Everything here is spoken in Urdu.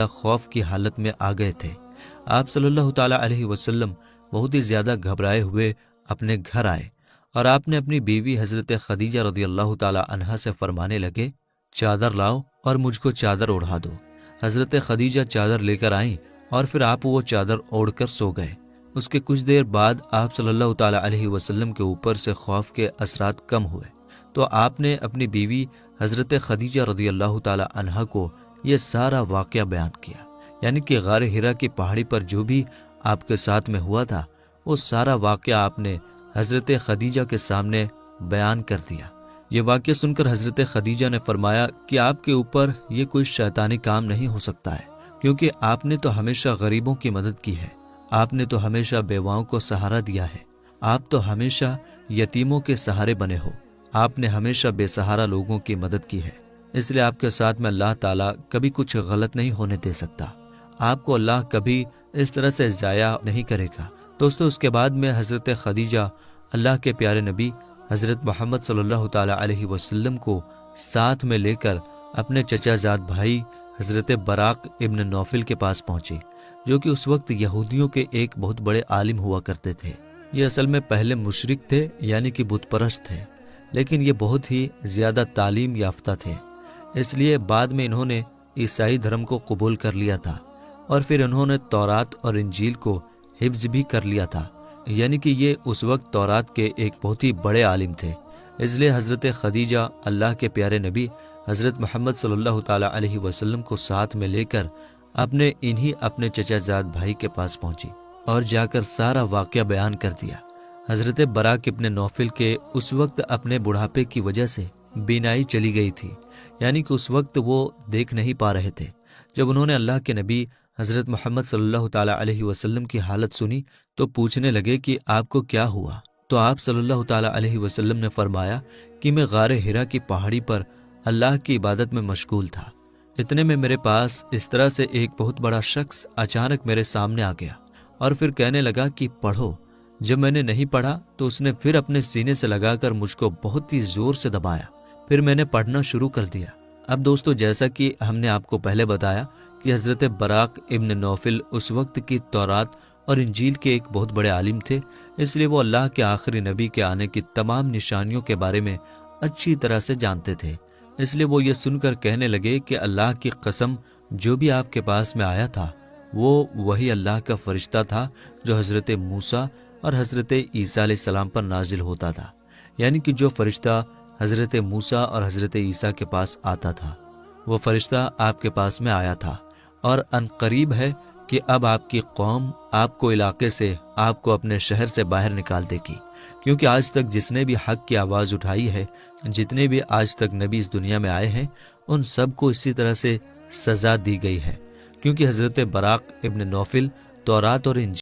خوف کی حالت میں آ گئے تھے۔ آپ صلی اللہ تعالیٰ علیہ وسلم بہت ہی زیادہ گھبرائے ہوئے اپنے گھر آئے اور آپ نے اپنی بیوی حضرت خدیجہ رضی اللہ تعالیٰ عنہا سے فرمانے لگے، چادر لاؤ اور مجھ کو چادر اوڑھا دو۔ حضرت خدیجہ چادر لے کر آئیں اور پھر آپ وہ چادر اوڑھ کر سو گئے۔ اس کے کچھ دیر بعد آپ صلی اللہ تعالیٰ علیہ وسلم کے اوپر سے خوف کے اثرات کم ہوئے تو آپ نے اپنی بیوی حضرت خدیجہ رضی اللہ تعالیٰ عنہا کو یہ سارا واقعہ بیان کیا، یعنی کہ غار حرا کی پہاڑی پر جو بھی آپ کے ساتھ میں ہوا تھا وہ سارا واقعہ آپ نے حضرت خدیجہ کے سامنے بیان کر دیا۔ یہ واقعہ سن کر حضرت خدیجہ نے فرمایا کہ آپ کے اوپر یہ کوئی شیطانی کام نہیں ہو سکتا ہے، کیونکہ آپ نے تو ہمیشہ غریبوں کی مدد کی ہے، آپ نے تو ہمیشہ بیواؤں کو سہارا دیا ہے، آپ تو ہمیشہ یتیموں کے سہارے بنے ہو، آپ نے ہمیشہ بے سہارا لوگوں کی مدد کی ہے، اس لیے آپ کے ساتھ میں اللہ تعالیٰ کبھی کچھ غلط نہیں ہونے دے سکتا، آپ کو اللہ کبھی اس طرح سے ضائع نہیں کرے گا۔ دوستو، اس کے بعد میں حضرت خدیجہ اللہ کے پیارے نبی حضرت محمد صلی اللہ تعالیٰ علیہ وسلم کو ساتھ میں لے کر اپنے چچا زاد بھائی حضرت براق ابن نوفل کے پاس پہنچے، جو کہ اس وقت یہودیوں کے ایک بہت بڑے عالم ہوا کرتے تھے۔ یہ اصل میں پہلے مشرک تھے، یعنی کہ بت پرست تھے، لیکن یہ بہت ہی زیادہ تعلیم یافتہ تھے، اس لیے بعد میں انہوں نے عیسائی دھرم کو قبول کر لیا تھا اور پھر انہوں نے تورات اور انجیل کو حفظ بھی کر لیا تھا، یعنی کہ یہ اس وقت تورات کے ایک بہت ہی بڑے عالم تھے۔ اس لیے حضرت خدیجہ اللہ کے پیارے نبی حضرت محمد صلی اللہ تعالیٰ علیہ وسلم کو ساتھ میں لے کر اپنے چچا زاد بھائی کے پاس پہنچی اور جا کر سارا واقعہ بیان کر دیا۔ حضرت براق ابن نوفل کے اس وقت اپنے بڑھاپے کی وجہ سے بینائی چلی گئی تھی، یعنی کہ اس وقت وہ دیکھ نہیں پا رہے تھے۔ جب انہوں نے اللہ کے نبی حضرت محمد صلی اللہ تعالیٰ علیہ وسلم کی حالت سنی تو پوچھنے لگے کہ آپ کو کیا ہوا؟ تو آپ صلی اللہ تعالیٰ علیہ وسلم نے فرمایا کہ میں غار حرا کی پہاڑی پر اللہ کی عبادت میں مشغول تھا، اتنے میں میرے پاس اس طرح سے ایک بہت بڑا شخص اچانک میرے سامنے آ گیا اور پھر کہنے لگا کہ پڑھو۔ جب میں نے نہیں پڑھا تو اس نے پھر اپنے سینے سے لگا کر مجھ کو بہت ہی زور سے دبایا، پھر میں نے پڑھنا شروع کر دیا۔ اب دوستو، جیسا کہ ہم نے آپ کو پہلے بتایا کہ حضرت براق ابن نوفل اس وقت کی تورات اور انجیل کے ایک بہت بڑے عالم تھے، اس لیے وہ اللہ کے آخری نبی کے آنے کی تمام نشانیوں کے بارے میں اچھی طرح سے جانتے تھے۔ اس لیے وہ یہ سن کر کہنے لگے کہ اللہ کی قسم، جو بھی آپ کے پاس میں آیا تھا وہ وہی اللہ کا فرشتہ تھا جو حضرت موسیٰ اور حضرت عیسیٰ علیہ السلام پر نازل ہوتا تھا، یعنی کہ جو فرشتہ حضرت موسیٰ اور حضرت عیسیٰ کے پاس آتا تھا وہ فرشتہ آپ کے پاس میں آیا تھا، اور ان قریب ہے کہ اب آپ کی قوم آپ کو علاقے سے، آپ کو اپنے شہر سے باہر نکال دے گی، کیونکہ آج تک جس نے بھی حق کی آواز اٹھائی ہے، جتنے بھی آج تک نبی اس دنیا میں آئے ہیں، ان سب کو اسی طرح سے سزا دی گئی ہے، کیونکہ حضرت براق ابن نوفل تورات اور انجیل